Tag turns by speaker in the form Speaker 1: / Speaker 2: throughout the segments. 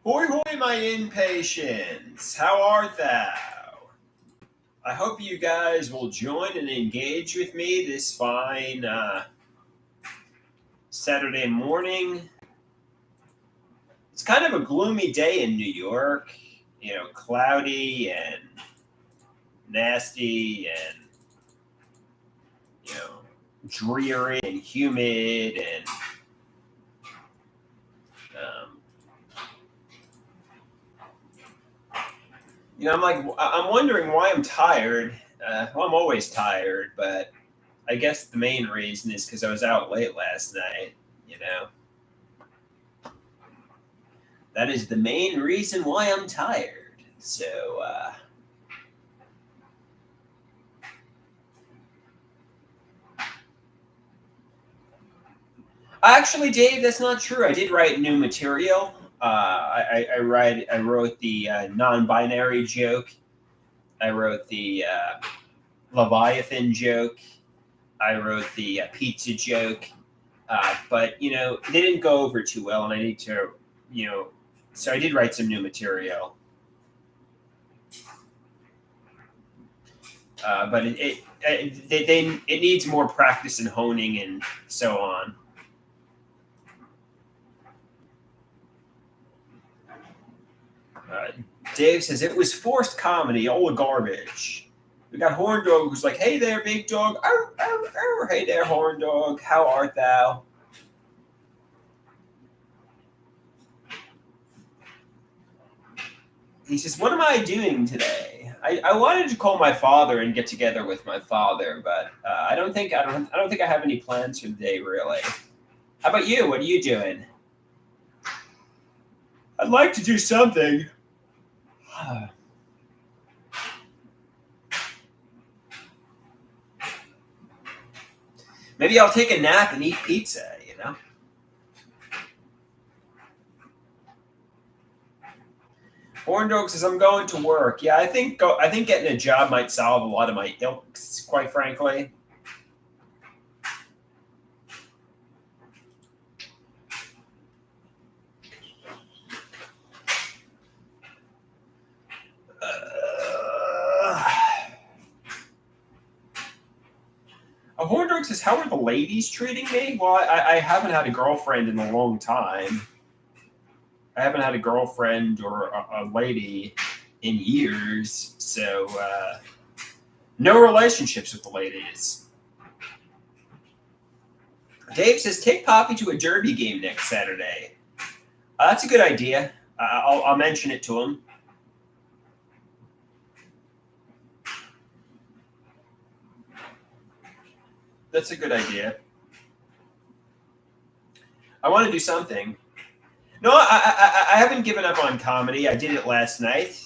Speaker 1: Hoy hoy, my impatiens! How art thou? I hope you guys will join and engage with me this fine Saturday morning. It's kind of a gloomy day in New York, cloudy and nasty and, dreary and humid and um, I'm wondering why I'm tired. Well, I'm always tired, but I guess the main reason is because I was out late last night. You know, that is the main reason why I'm tired. So, actually, Dave, that's not true. I did write new material. I wrote the non-binary joke. I wrote the Leviathan joke. I wrote the pizza joke. But they didn't go over too well, and I need to, so I did write some new material. But it needs more practice and honing and so on. Dave says it was forced comedy, all the garbage. We got Horn Dog who's like, "Hey there, big dog. Arr, arr, arr. Hey there, Horn Dog. How art thou?" He says, "What am I doing today?" I wanted to call my father and get together with my father, but I don't think I have any plans for the day really. How about you? What are you doing? I'd like to do something. Maybe I'll take a nap and eat pizza. Horn Dog says I'm going to work. Yeah, I think getting a job might solve a lot of my ilks, quite frankly. Horn Dog says, "How are the ladies treating me?" Well, I haven't had a girlfriend in a long time. I haven't had a girlfriend or a lady in years, so no relationships with the ladies. Dave says, "Take Poppy to a derby game next Saturday." That's a good idea. I'll mention it to him. That's a good idea. I want to do something. No, I haven't given up on comedy. I did it last night.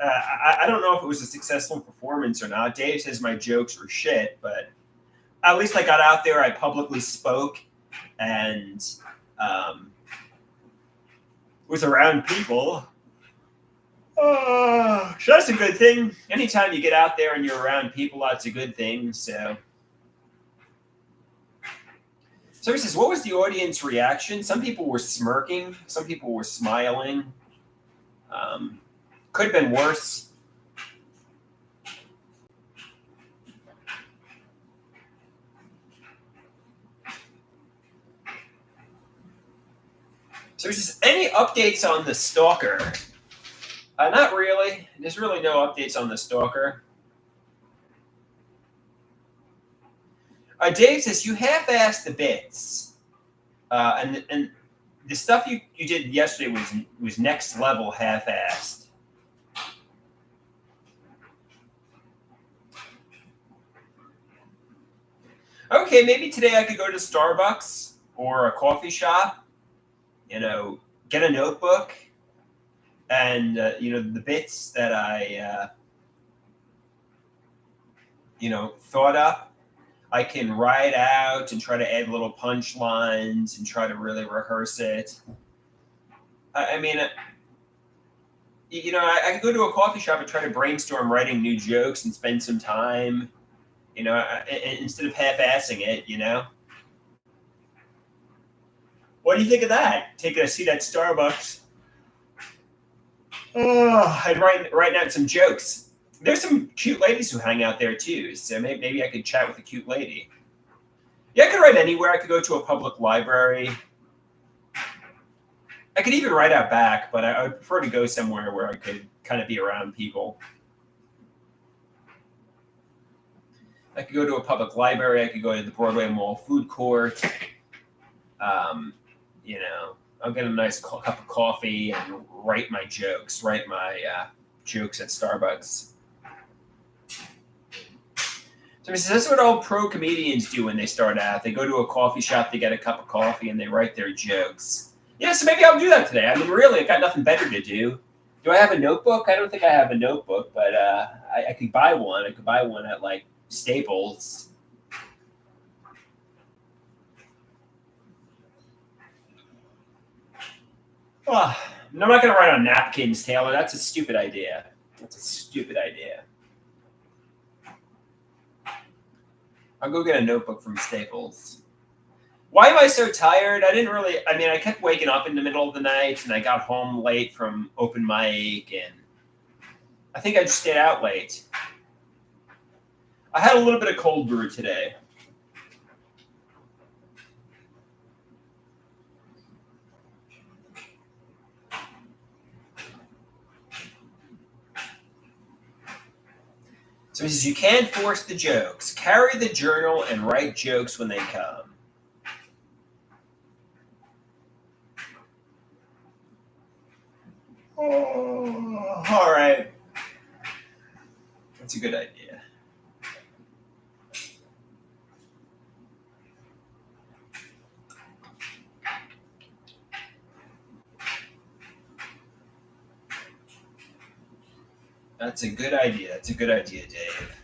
Speaker 1: I don't know if it was a successful performance or not. Dave says my jokes were shit, but at least I got out there. I publicly spoke and was around people. So that's a good thing. Anytime you get out there and you're around people, that's a good thing. So he says, what was the audience reaction? Some people were smirking. Some people were smiling. Could have been worse. So he says, any updates on the stalker? Not really. There's really no updates on the stalker. Dave says, you half-assed the bits. And the stuff you did yesterday was next level half-assed. Okay, maybe today I could go to Starbucks or a coffee shop, get a notebook and, the bits that I, thought up. I can write out and try to add little punchlines and try to really rehearse it. I could go to a coffee shop and try to brainstorm writing new jokes and spend some time, instead of half-assing it. What do you think of that? Taking a seat at Starbucks. I'd write out some jokes. There's some cute ladies who hang out there too, so maybe I could chat with a cute lady. Yeah, I could write anywhere. I could go to a public library. I could even write out back, but I would prefer to go somewhere where I could kind of be around people. I could go to a public library. I could go to the Broadway Mall food court. Um, I'll get a nice cup of coffee and write my jokes. Write my jokes at Starbucks. So this is what all pro comedians do when they start out. They go to a coffee shop, they get a cup of coffee, and they write their jokes. Yeah, so maybe I'll do that today. I mean, really, I got nothing better to do. Do I have a notebook? I don't think I have a notebook, but I could buy one. I could buy one at like Staples. Oh, I'm not going to write on napkins, Taylor. That's a stupid idea. That's a stupid idea. I'll go get a notebook from Staples. Why am I so tired? I kept waking up in the middle of the night and I got home late from open mic and I think I just stayed out late. I had a little bit of cold brew today. So he says, you can't force the jokes. Carry the journal and write jokes when they come. Oh, all right. That's a good idea. That's a good idea. That's a good idea, Dave.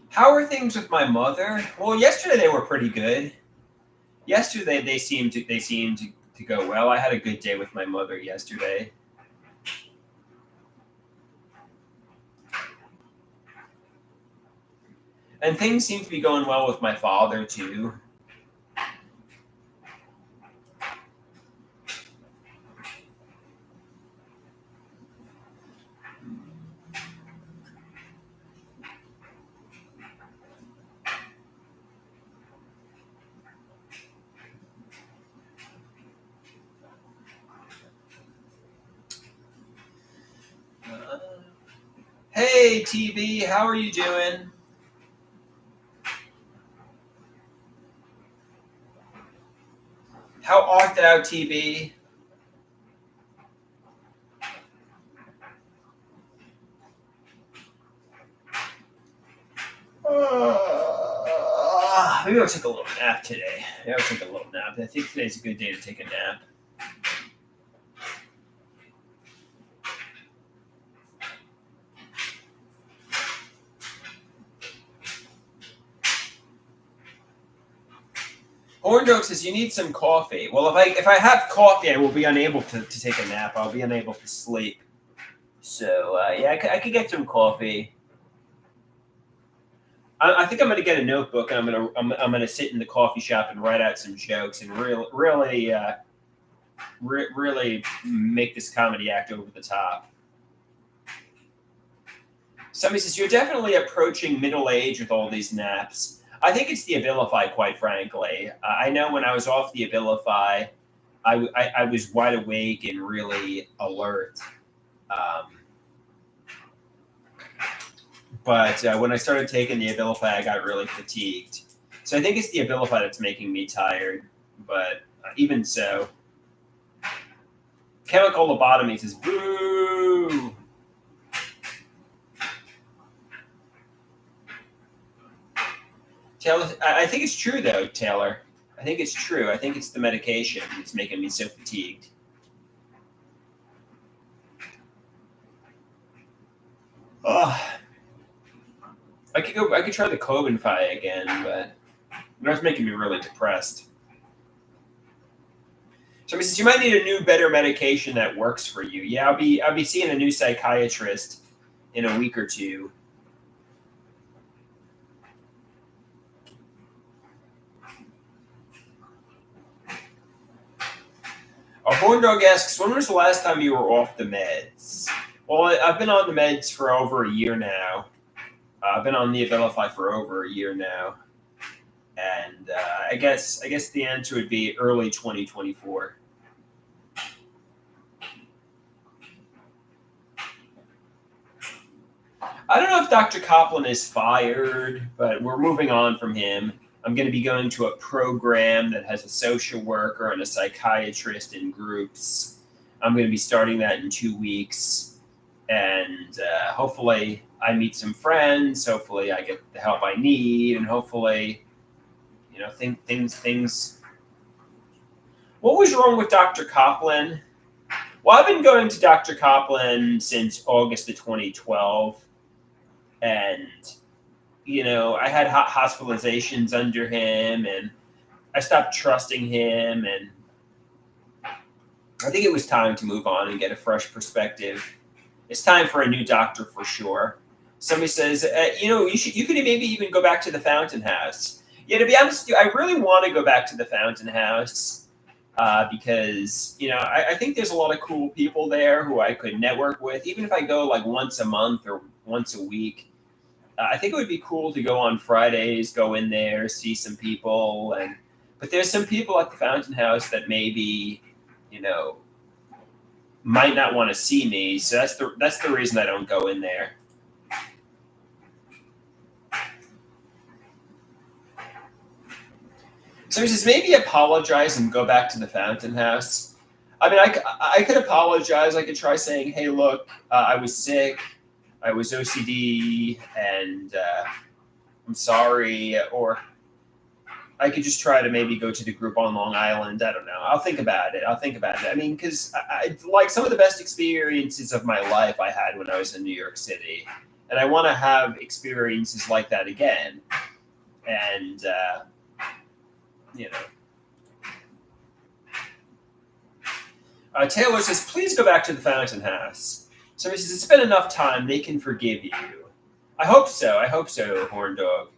Speaker 1: How are things with my mother? Well, yesterday they were pretty good. Yesterday they seemed to go well. I had a good day with my mother yesterday. And things seem to be going well with my father too. Hey TB, how are you doing? How art thou, TB? Maybe I'll take a little nap today. Maybe I'll take a little nap. I think today's a good day to take a nap. Hornjoke says you need some coffee. Well, if I have coffee, I will be unable to take a nap. I'll be unable to sleep. So yeah, I could get some coffee. I think I'm going to get a notebook and I'm gonna sit in the coffee shop and write out some jokes and really make this comedy act over the top. Somebody says you're definitely approaching middle age with all these naps. I think it's the Abilify, quite frankly. I know when I was off the Abilify, I was wide awake and really alert. But when I started taking the Abilify, I got really fatigued. So I think it's the Abilify that's making me tired. But even so, Chemical Lobotomy says, boo! Taylor, I think it's true, though, Taylor. I think it's true. I think it's the medication that's making me so fatigued. Oh, I could try the Cobenfy again, but that's making me really depressed. So he says you might need a new, better medication that works for you. Yeah, I'll be seeing a new psychiatrist in a week or two. Horn Dog asks, when was the last time you were off the meds? Well, I've been on the meds for over a year now. I've been on the Abilify for over a year now, and I guess the answer would be early 2024. I don't know if Dr. Copland is fired, but we're moving on from him. I'm going to be going to a program that has a social worker and a psychiatrist in groups. I'm going to be starting that in 2 weeks, and hopefully I meet some friends. Hopefully I get the help I need, and hopefully, things. What was wrong with Dr. Copland? Well, I've been going to Dr. Copland since August of 2012, and I had hospitalizations under him, and I stopped trusting him, and I think it was time to move on and get a fresh perspective. It's time for a new doctor for sure. Somebody says, you could maybe even go back to the Fountain House. Yeah, to be honest with you, I really want to go back to the Fountain House because, I think there's a lot of cool people there who I could network with, even if I go like once a month or once a week. I think it would be cool to go on Fridays, go in there, see some people, but there's some people at the Fountain House that maybe, might not want to see me. So that's the reason I don't go in there. So he says maybe apologize and go back to the Fountain House. I mean, I could apologize. I could try saying, hey, look, I was sick. I was OCD, and I'm sorry. Or I could just try to maybe go to the group on Long Island. I don't know. I'll think about it. I mean, because I like some of the best experiences of my life I had when I was in New York City. And I want to have experiences like that again. And, Taylor says, please go back to the Fountain House. So he says, it's been enough time. They can forgive you. I hope so, Horn Dog.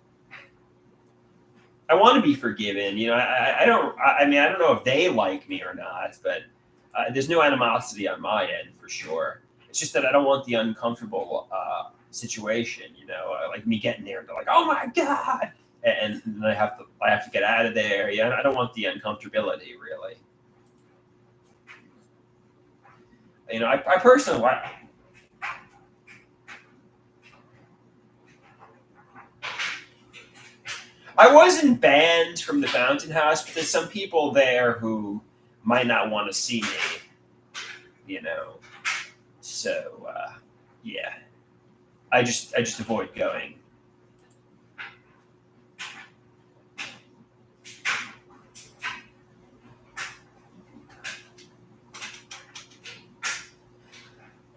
Speaker 1: I want to be forgiven. I don't know if they like me or not, but there's no animosity on my end for sure. It's just that I don't want the uncomfortable situation, like me getting there and they're like, oh my God. And then I have to get out of there. Yeah, I don't want the uncomfortability really. I personally, I wasn't banned from the Fountain House, but there's some people there who might not want to see me, So, yeah, I just avoid going.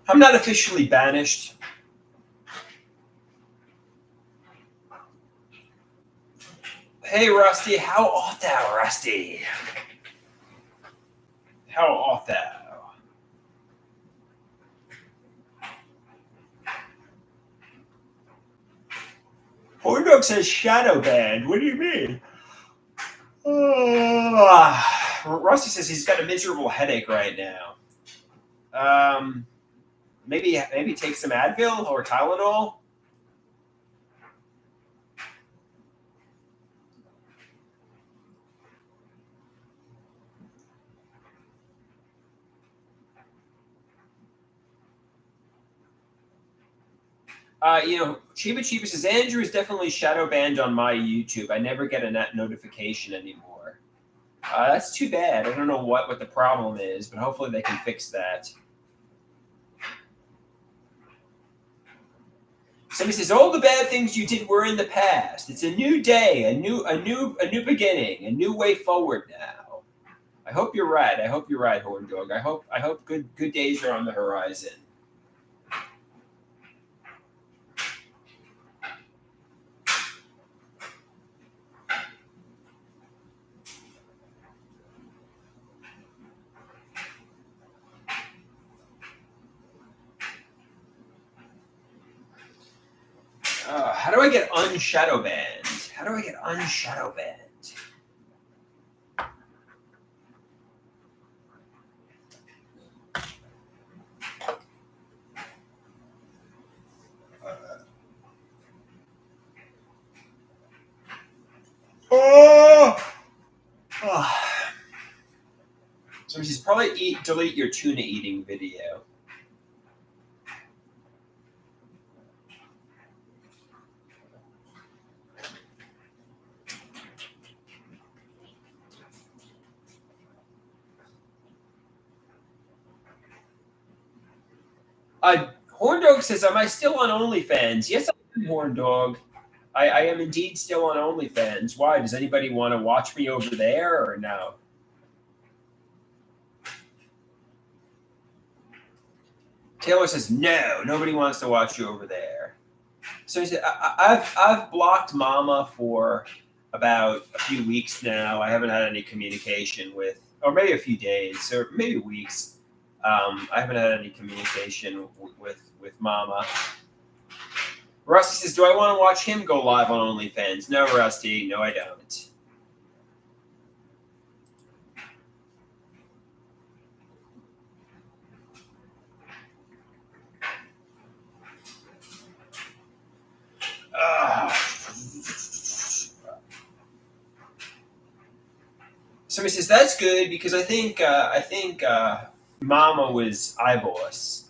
Speaker 1: I'm not officially banished. Hey, Rusty, how art thou, Rusty? How art thou? Horn Dog says shadow banned. What do you mean? Rusty says he's got a miserable headache right now. Maybe take some Advil or Tylenol. Chiba Chiba says Andrew is definitely shadow banned on my YouTube. I never get a notification anymore. That's too bad. I don't know what the problem is, but hopefully they can fix that. Somebody says all the bad things you did were in the past. It's a new day, a new beginning, a new way forward now. I hope you're right. Horn Dog. I hope good days are on the horizon. How do I get unshadow banned? Somebody says probably delete your tuna eating video. Horn Dog says, "Am I still on OnlyFans?" Yes, I am, Horn Dog. I am indeed still on OnlyFans. Why? Does anybody want to watch me over there or no? Taylor says, "No, nobody wants to watch you over there." So he said, I've blocked Mama for about a few weeks now. I haven't had any communication with, or maybe a few days, or maybe weeks. I haven't had any communication with Mama. Rusty says, "Do I want to watch him go live on OnlyFans?" No, Rusty. No, I don't. Somebody says, "That's good because I think Mama was iBoss."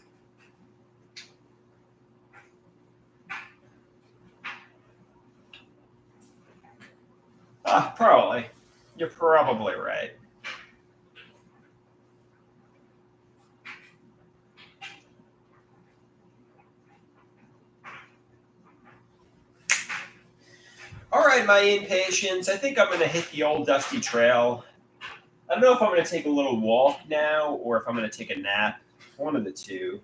Speaker 1: Probably. You're probably right. All right, my impatience. I think I'm going to hit the old dusty trail. I don't know if I'm going to take a little walk now or if I'm going to take a nap. One of the two.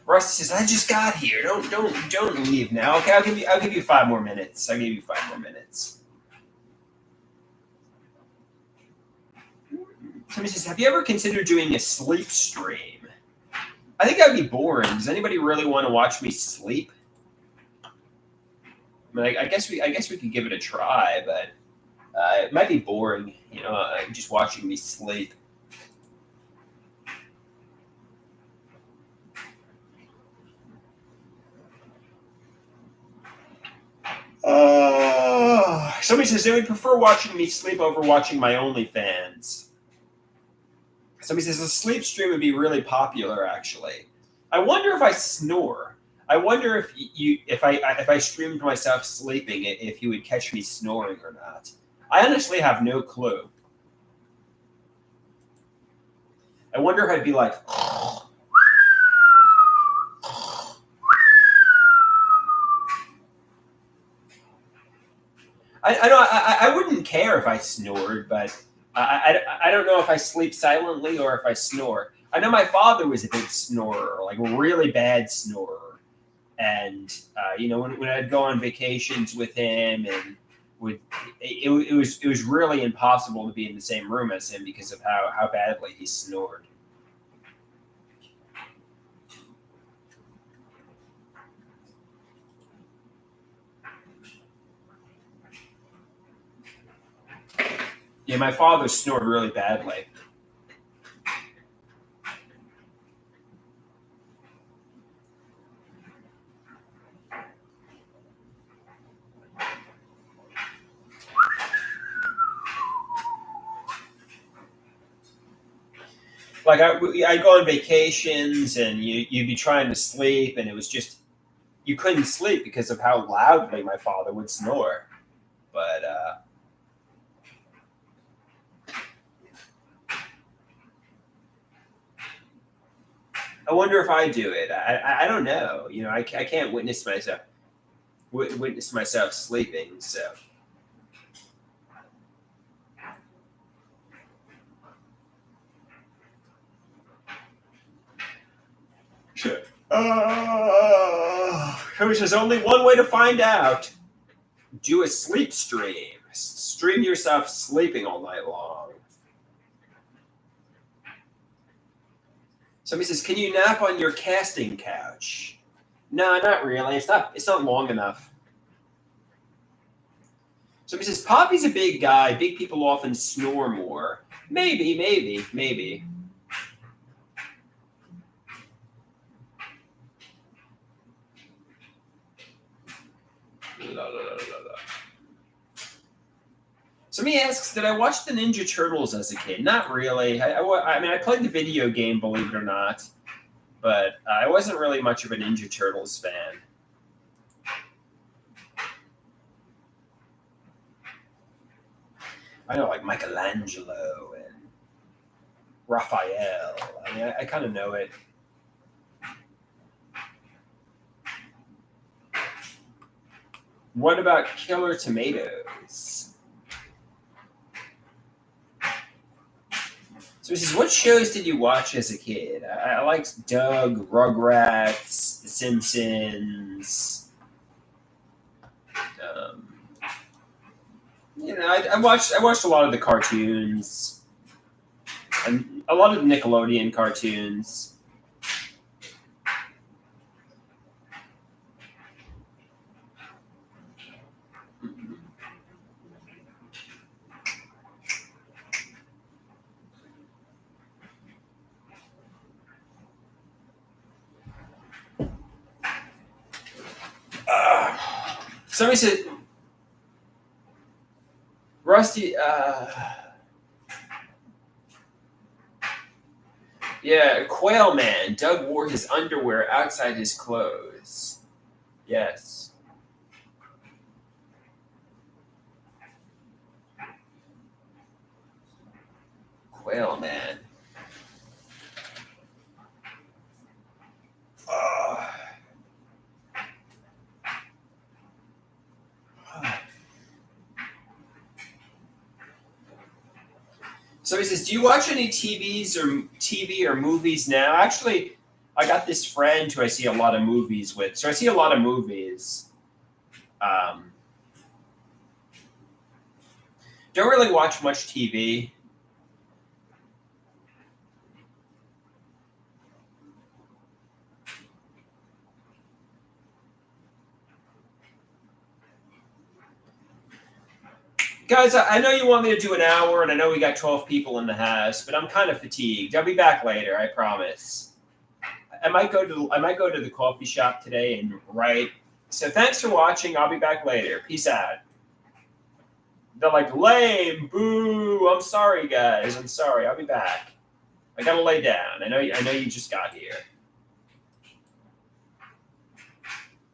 Speaker 1: Rusty says, "I just got here. Don't leave now. Okay, I'll give you 5 more minutes. I'll give you 5 more minutes." Somebody says, "Have you ever considered doing a sleep stream?" I think that'd be boring. Does anybody really want to watch me sleep? I mean, I guess we could give it a try, but it might be boring. Just watching me sleep. Somebody says they would prefer watching me sleep over watching my OnlyFans. Somebody says a sleep stream would be really popular. Actually, I wonder if I snore. I wonder if I streamed myself sleeping, if you would catch me snoring or not. I honestly have no clue. I wonder if I'd be like. I wouldn't care if I snored, but I don't know if I sleep silently or if I snore. I know my father was a big snorer, like a really bad snorer, and when I'd go on vacations with him, and it was really impossible to be in the same room as him because of how badly he snored. Yeah, my father snored really badly. Like I'd go on vacations, and you'd be trying to sleep, and it was just you couldn't sleep because of how loudly my father would snore. But I wonder if I do it. I don't know. I can't witness myself sleeping. So. There's only one way to find out. Do a sleep stream. Stream yourself sleeping all night long. Somebody says, "Can you nap on your casting couch?" No, not really. It's not long enough. Somebody says, "Poppy's a big guy. Big people often snore more." Maybe. Somebody asks, did I watch the Ninja Turtles as a kid? Not really. I mean, I played the video game, believe it or not, but I wasn't really much of a Ninja Turtles fan. I know, like Michelangelo and Raphael. I mean, I kind of know it. What about Killer Tomatoes? So he says, what shows did you watch as a kid? I liked Doug, Rugrats, The Simpsons. I watched a lot of the cartoons, and a lot of the Nickelodeon cartoons. Somebody said, Rusty, yeah, Quail Man. Doug wore his underwear outside his clothes. Yes. Quail Man. So he says, do you watch any TV or movies now? Actually, I got this friend who I see a lot of movies with. So I see a lot of movies. Don't really watch much TV. Guys, I know you want me to do an hour, and I know we got 12 people in the house, but I'm kind of fatigued. I'll be back later, I promise. I might go to the coffee shop today and write. So thanks for watching. I'll be back later. Peace out. They're like, lame, boo. I'm sorry, guys. I'm sorry. I'll be back. I gotta lay down. I know you just got here.